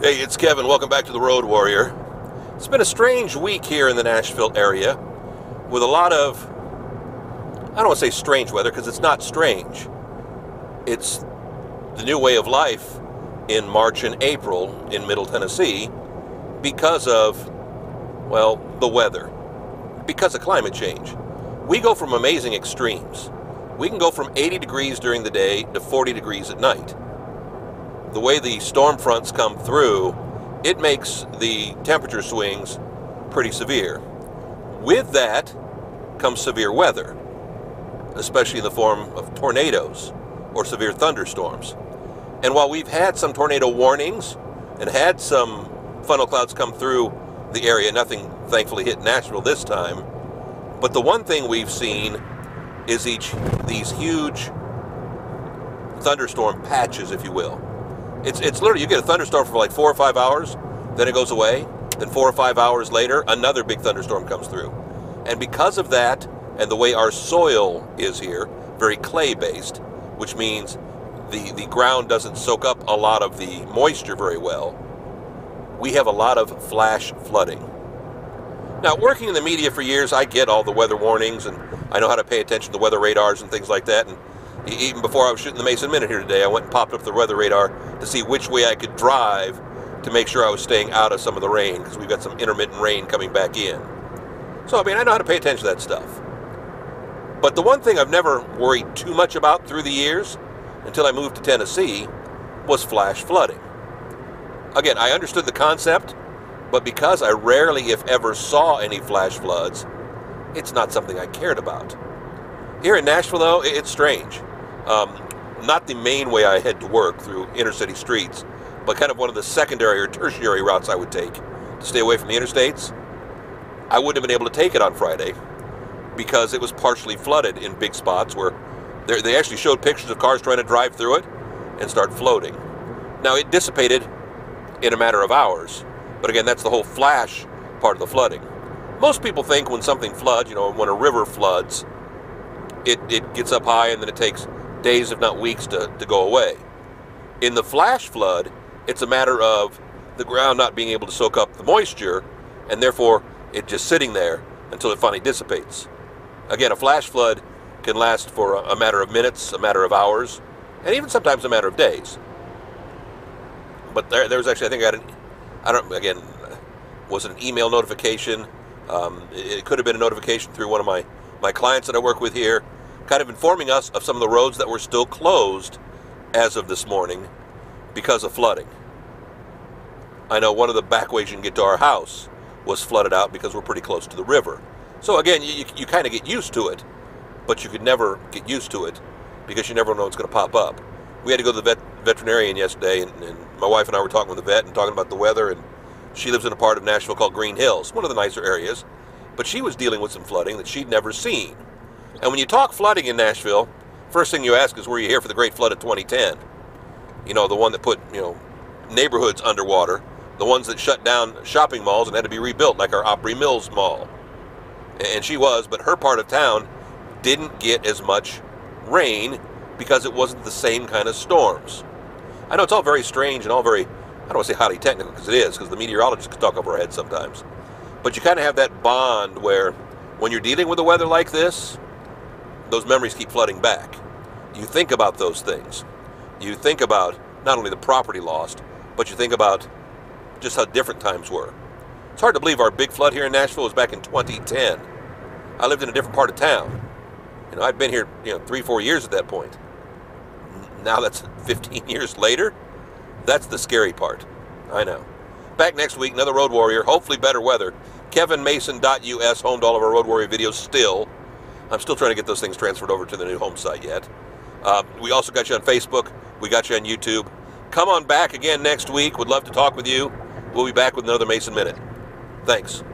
Hey, it's Kevin. Welcome back to the Road Warrior. It's been a strange week here in the Nashville area with a lot of, I don't want to say strange weather because it's not strange. It's the new way of life in March and April in Middle Tennessee because of, well, the weather, because of climate change. We go from amazing extremes. We can go from 80 degrees during the day to 40 degrees at night. The way the storm fronts come through, it makes the temperature swings pretty severe. With that comes severe weather, especially in the form of tornadoes or severe thunderstorms. And while we've had some tornado warnings and had some funnel clouds come through the area, nothing thankfully hit Nashville this time, but the one thing we've seen is these huge thunderstorm patches, if you will. It's literally, you get a thunderstorm for like 4 or 5 hours, then it goes away, then 4 or 5 hours later, another big thunderstorm comes through. And because of that, and the way our soil is here, very clay-based, which means the ground doesn't soak up a lot of the moisture very well, we have a lot of flash flooding. Now, working in the media for years, I get all the weather warnings, and I know how to pay attention to weather radars and things like that, and even before I was shooting the Mason Minute here today, I went and popped up the weather radar to see which way I could drive to make sure I was staying out of some of the rain, because we've got some intermittent rain coming back in. So, I mean, I know how to pay attention to that stuff. But the one thing I've never worried too much about through the years, until I moved to Tennessee, was flash flooding. Again, I understood the concept, but because I rarely, if ever, saw any flash floods, it's not something I cared about. Here in Nashville, though, it's strange. Not the main way I head to work through inner city streets, but kind of one of the secondary or tertiary routes I would take to stay away from the interstates. I wouldn't have been able to take it on Friday because it was partially flooded in big spots where they actually showed pictures of cars trying to drive through it and start floating. Now, it dissipated in a matter of hours, but again, that's the whole flash part of the flooding. Most people think when something floods, you know, when a river floods, it gets up high and then it takes days, if not weeks, to go away. In the flash flood, it's a matter of the ground not being able to soak up the moisture, and therefore it just sitting there until it finally dissipates. Again, a flash flood can last for a matter of minutes, a matter of hours, and even sometimes a matter of days. But there was actually, I think was it an email notification? It could have been a notification through one of my clients that I work with here, kind of informing us of some of the roads that were still closed as of this morning because of flooding. I know one of the back ways you can get to our house was flooded out because we're pretty close to the river. So again, you kind of get used to it, but you could never get used to it because you never know what's going to pop up. We had to go to the veterinarian yesterday, and my wife and I were talking with the vet and talking about the weather, and she lives in a part of Nashville called Green Hills, one of the nicer areas, but she was dealing with some flooding that she'd never seen. And when you talk flooding in Nashville, first thing you ask is, were you here for the Great Flood of 2010? You know, the one that put, neighborhoods underwater, the ones that shut down shopping malls and had to be rebuilt, like our Opry Mills Mall. And she was, but her part of town didn't get as much rain because it wasn't the same kind of storms. I know it's all very strange and all very, I don't want to say highly technical, because it is, because the meteorologists can talk over our heads sometimes. But you kind of have that bond where when you're dealing with the weather like this, those memories keep flooding back. You think about those things. You think about not only the property lost, but you think about just how different times were. It's hard to believe our big flood here in Nashville was back in 2010. I lived in a different part of town. I'd been here, 3-4 years at that point. Now that's 15 years later. That's the scary part. I know. Back next week, another Road Warrior, hopefully better weather. KevinMason.us, home to all of our Road Warrior videos still. I'm still trying to get those things transferred over to the new home site yet. We also got you on Facebook. We got you on YouTube. Come on back again next week. Would love to talk with you. We'll be back with another Mason Minute. Thanks.